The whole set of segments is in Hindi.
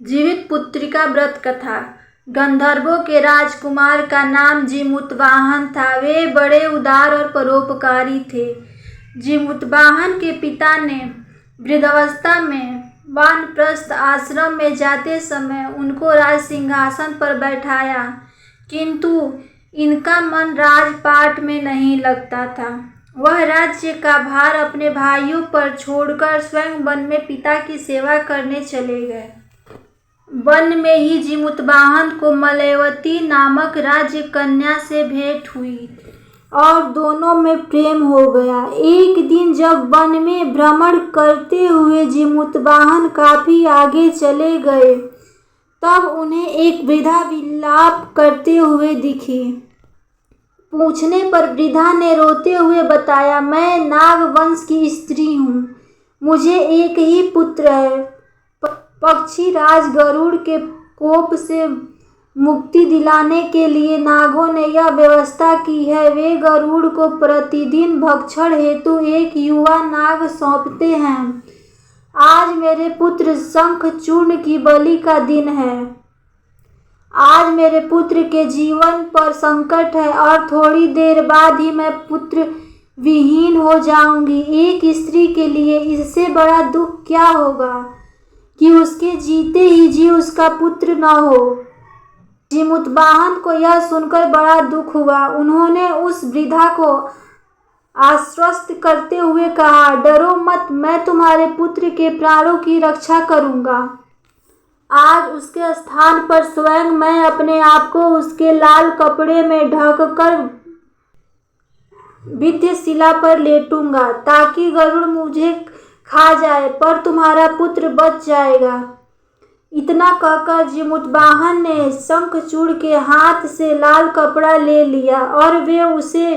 जीवित पुत्रिका व्रत कथा। गंधर्वों के राजकुमार का नाम जीमूतवाहन था। वे बड़े उदार और परोपकारी थे। जीमूतवाहन के पिता ने वृद्धावस्था में वानप्रस्थ आश्रम में जाते समय उनको राज सिंहासन पर बैठाया, किंतु इनका मन राजपाट में नहीं लगता था। वह राज्य का भार अपने भाइयों पर छोड़कर स्वयं वन में पिता की सेवा करने चले गए। वन में ही जीमूतवाहन को मलयवती नामक राज्य कन्या से भेंट हुई और दोनों में प्रेम हो गया। एक दिन जब वन में भ्रमण करते हुए जीमूतवाहन काफी आगे चले गए, तब उन्हें एक वृद्धा विलाप करते हुए दिखी। पूछने पर वृद्धा ने रोते हुए बताया, मैं नाग वंश की स्त्री हूँ। मुझे एक ही पुत्र है। पक्षी राज गरुड़ के कोप से मुक्ति दिलाने के लिए नागों ने यह व्यवस्था की है। वे गरुड़ को प्रतिदिन भक्षण हेतु एक युवा नाग सौंपते हैं। आज मेरे पुत्र शंखचूर्ण की बलि का दिन है। आज मेरे पुत्र के जीवन पर संकट है और थोड़ी देर बाद ही मैं पुत्र विहीन हो जाऊंगी। एक स्त्री के लिए इससे बड़ा दुख क्या होगा कि उसके जीते ही जी उसका पुत्र न हो। जीमूतवाहन को यह सुनकर बड़ा दुख हुआ। उन्होंने उस वृद्धा को आश्वस्त करते हुए कहा, डरो मत, मैं तुम्हारे पुत्र के प्राणों की रक्षा करूंगा। आज उसके स्थान पर स्वयं मैं अपने आप को उसके लाल कपड़े में ढककर विद्यशिला पर लेटूंगा, ताकि गरुड़ मुझे खा जाए, पर तुम्हारा पुत्र बच जाएगा। इतना कहकर जीमूतवाहन ने शंखचूड़ के हाथ से लाल कपड़ा ले लिया और वे उसे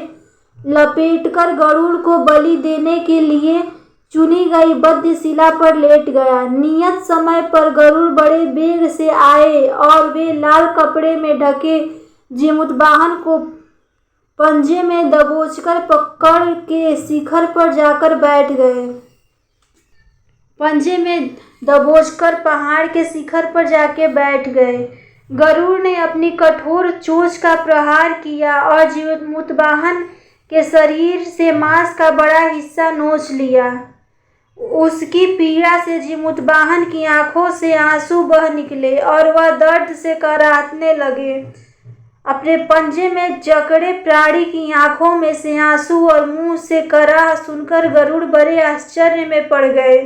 लपेटकर गरुड़ को बलि देने के लिए चुनी गई बद्धशिला पर लेट गया। नियत समय पर गरुड़ बड़े वेग से आए और वे लाल कपड़े में ढके जीमूतवाहन को पंजे में दबोचकर पकड़ के शिखर पर जाकर बैठ गए। पंजे में दबोचकर पहाड़ के शिखर पर जाके बैठ गए। गरुड़ ने अपनी कठोर चोंच का प्रहार किया और जीमूतवाहन के शरीर से मांस का बड़ा हिस्सा नोच लिया। उसकी पीड़ा से जीमूतवाहन की आंखों से आंसू बह निकले और वह दर्द से कराहने लगे। अपने पंजे में जकड़े प्राणी की आंखों में से आंसू और मुंह से कराह सुनकर गरुड़ बड़े आश्चर्य में पड़ गए,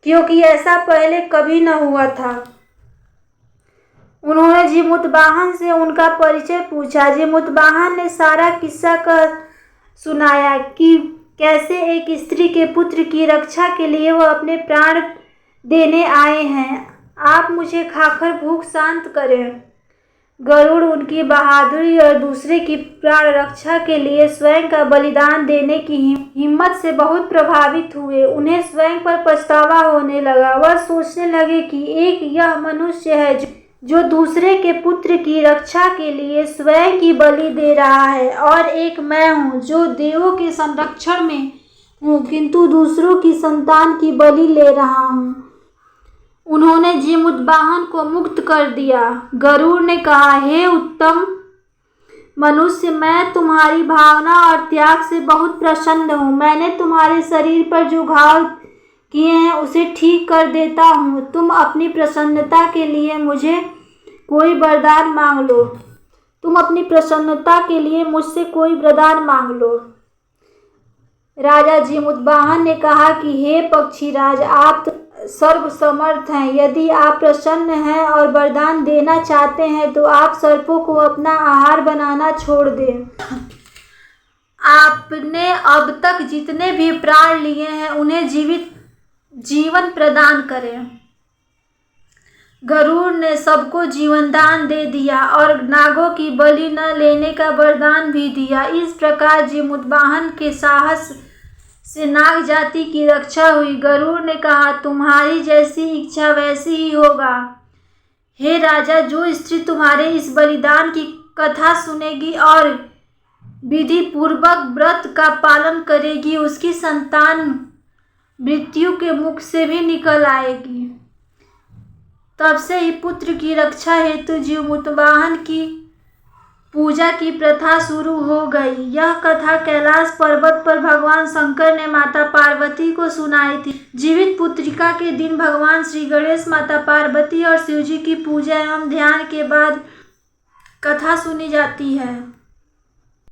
क्योंकि ऐसा पहले कभी न हुआ था। उन्होंने जीमूतवाहन से उनका परिचय पूछा। जीमूतवाहन ने सारा किस्सा कह सुनाया कि कैसे एक स्त्री के पुत्र की रक्षा के लिए वह अपने प्राण देने आए हैं। आप मुझे खाकर भूख शांत करें। गरुड़ उनकी बहादुरी और दूसरे की प्राण रक्षा के लिए स्वयं का बलिदान देने की हिम्मत से बहुत प्रभावित हुए। उन्हें स्वयं पर पछतावा होने लगा। वह सोचने लगे कि एक यह मनुष्य है जो दूसरे के पुत्र की रक्षा के लिए स्वयं की बलि दे रहा है, और एक मैं हूँ जो देवों के संरक्षण में हूँ, किंतु दूसरों की संतान की बलि ले रहा हूँ। उन्होंने जीमूतवाहन को मुक्त कर दिया। गरुड़ ने कहा, हे उत्तम मनुष्य, मैं तुम्हारी भावना और त्याग से बहुत प्रसन्न हूँ। मैंने तुम्हारे शरीर पर जो घाव किए हैं उसे ठीक कर देता हूँ। तुम अपनी प्रसन्नता के लिए मुझे कोई वरदान मांग लो। तुम अपनी प्रसन्नता के लिए मुझसे कोई वरदान मांग लो। राजा जीमूतवाहन ने कहा कि हे पक्षीराज, आप तो सर्वसमर्थ हैं। यदि आप प्रसन्न हैं और वरदान देना चाहते हैं तो आप सर्पों को अपना आहार बनाना छोड़ दें। आपने अब तक जितने भी प्राण लिए हैं उन्हें जीवन प्रदान करें। गरुड़ ने सबको जीवन दान दे दिया और नागों की बलि न लेने का वरदान भी दिया। इस प्रकार जीमूतवाहन के साहस से नाग जाति की रक्षा हुई। गरुड़ ने कहा, तुम्हारी जैसी इच्छा वैसी ही होगा। हे राजा, जो स्त्री तुम्हारे इस बलिदान की कथा सुनेगी और विधि पूर्वक व्रत का पालन करेगी, उसकी संतान मृत्यु के मुख से भी निकल आएगी। तब से ही पुत्र की रक्षा हेतु जीमूतवाहन की पूजा की प्रथा शुरू हो गई। यह कथा कैलाश पर्वत पर भगवान शंकर ने माता पार्वती को सुनाई थी। जीवित पुत्रिका के दिन भगवान श्री गणेश, माता पार्वती और शिवजी की पूजा एवं ध्यान के बाद कथा सुनी जाती है।